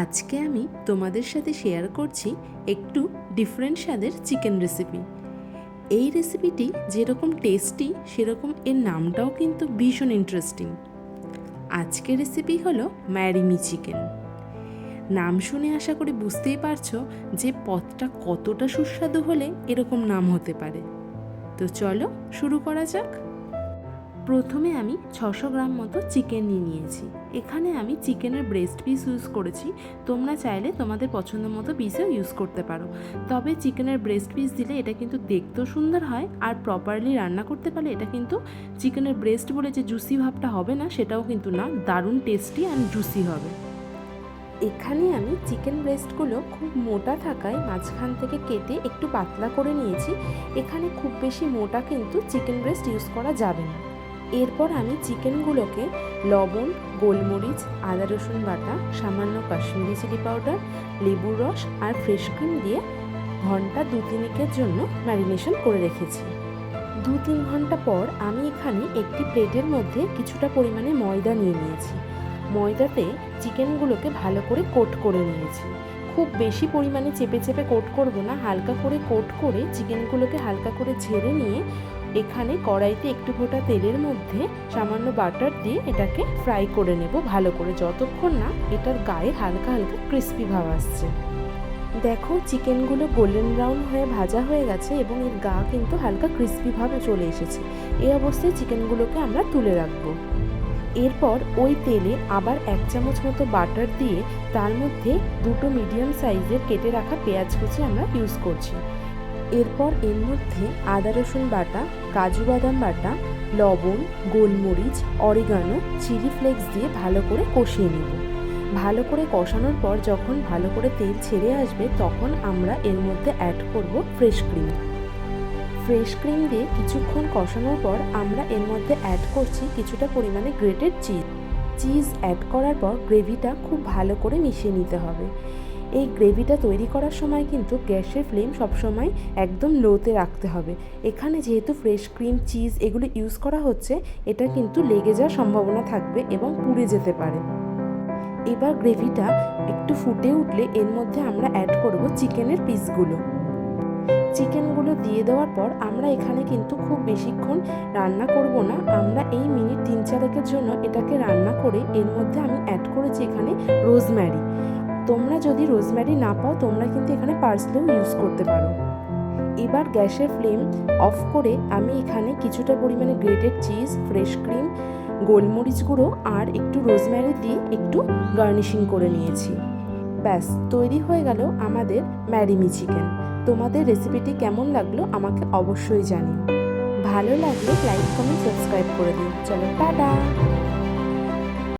আজকে আমি তোমাদের সাথে শেয়ার করছি একটু ডিফারেন্ট স্বাদের চিকেন রেসিপি। এই রেসিপিটি যেরকম টেস্টি সেরকম এর নামটাও কিন্তু ভীষণ ইন্টারেস্টিং। আজকের রেসিপি হলো ম্যারি মি চিকেন। নাম শুনে আশা করি বুঝতেই পারছো যে পদটা কতটা সুস্বাদু হলে এরকম নাম হতে পারে। তো চলো শুরু করা যাক। প্রথমে আমি 600 গ্রাম মতো চিকেন নিয়েছি। এখানে আমি চিকেনের ব্রেস্ট পিস ইউজ করেছি। তোমরা চাইলে তোমাদের পছন্দ মতো পিসও ইউজ করতে পারো, তবে চিকেনের ব্রেস্ট পিস দিলে এটা কিন্তু দেখতেও সুন্দর হয়, আর প্রপারলি রান্না করতে পারলে এটা কিন্তু চিকেনের ব্রেস্ট বলে যে জুসি ভাবটা হবে না, সেটাও কিন্তু না, দারুণ টেস্টি অ্যান্ড জুসি হবে। এখানে আমি চিকেন ব্রেস্টগুলো খুব মোটা থাকায় মাঝখান থেকে কেটে একটু পাতলা করে নিয়েছি। এখানে খুব বেশি মোটা কিন্তু চিকেন ব্রেস্ট ইউজ করা যাবে না। এরপর আমি চিকেনগুলোকে লবণ, গোলমরিচ, আদা রসুন বাটা, সামান্য কাশ্মীরি চিলি পাউডার, লেবুর রস আর ফ্রেশ ক্রিম দিয়ে ঘন্টা 2-3 জন্য ম্যারিনেশন করে রেখেছি। 2-3 ঘন্টা পর আমি এখানে একটি প্লেটের মধ্যে কিছুটা পরিমাণে ময়দা নিয়েছি। ময়দাতে চিকেনগুলোকে ভালো করে কোট করে নিয়েছি। খুব বেশি পরিমাণে চেপে চেপে কোট করব না, হালকা করে কোট করে চিকেনগুলোকে হালকা করে ঝেড়ে নিয়ে এখানে কড়াইতে একটু ফোঁটা তেলের মধ্যে সামান্য বাটার দিয়ে এটাকে ফ্রাই করে নেব ভালো করে, যতক্ষণ না এটার গায়ে হালকা হালকা ক্রিস্পি ভাব আসছে। দেখো চিকেনগুলো গোল্ডেন ব্রাউন হয়ে ভাজা হয়ে গেছে এবং এর গা কিন্তু হালকা ক্রিস্পি ভাবে চলে এসেছে। এই অবস্থায় চিকেনগুলোকে আমরা তুলে রাখবো। এরপর ওই তেলে আবার 1 চামচ মতো বাটার দিয়ে তার মধ্যে 2 মিডিয়াম সাইজের কেটে রাখা পেঁয়াজ কুচি আমরা ইউজ করছি। এরপর এর মধ্যে আদা রসুন বাটা, কাজু বাদাম বাটা, লবণ, গোলমরিচ, অরিগানো, চিলি ফ্লেক্স দিয়ে ভালো করে কষিয়ে নেব। ভালো করে কষানোর পর যখন ভালো করে তেল ছেড়ে আসবে তখন আমরা এর মধ্যে অ্যাড করব ফ্রেশ ক্রিম। ফ্রেশ ক্রিম দিয়ে কিছুক্ষণ কষানোর পর আমরা এর মধ্যে অ্যাড করছি কিছুটা পরিমাণে গ্রেটেড চিজ অ্যাড করার পর গ্রেভিটা খুব ভালো করে মিশিয়ে নিতে হবে। এই গ্রেভিটা তৈরি করার সময় কিন্তু গ্যাসের ফ্লেম সবসময় একদম লোতে রাখতে হবে। এখানে যেহেতু ফ্রেশ ক্রিম, চিজ এগুলো ইউজ করা হচ্ছে, এটা কিন্তু লেগে যাওয়ার সম্ভাবনা থাকবে এবং পুড়ে যেতে পারে। এবার গ্রেভিটা একটু ফুটে উঠলে এর মধ্যে আমরা অ্যাড করব চিকেনের পিসগুলো। চিকেনগুলো দিয়ে দেওয়ার পর আমরা এখানে কিন্তু খুব বেশিক্ষণ রান্না করব না, আমরা এই মিনিট 3-4 জন্য এটাকে রান্না করে এর মধ্যে আমি অ্যাড করেছি এখানে রোজম্যারি। তোমরা যদি রোজম্যারি না পাও তোমরা কিন্তু এখানে পার্সলেও ইউজ করতে পারো। এবার গ্যাসের ফ্লেম অফ করে আমি এখানে কিছুটা পরিমাণে গ্রেটেড চিজ, ফ্রেশ ক্রিম, গোলমরিচ গুঁড়ো আর একটু রোজম্যারি দিয়ে একটু গার্নিশিং করে নিয়েছি। ব্যাস তৈরি হয়ে গেল আমাদের ম্যারি মি চিকেন। তোমাদের রেসিপিটি কেমন লাগলো আমাকে অবশ্যই জানিও। ভালো লাগলে লাইক, কমেন্ট, সাবস্ক্রাইব করে দিও। চলো টাটা।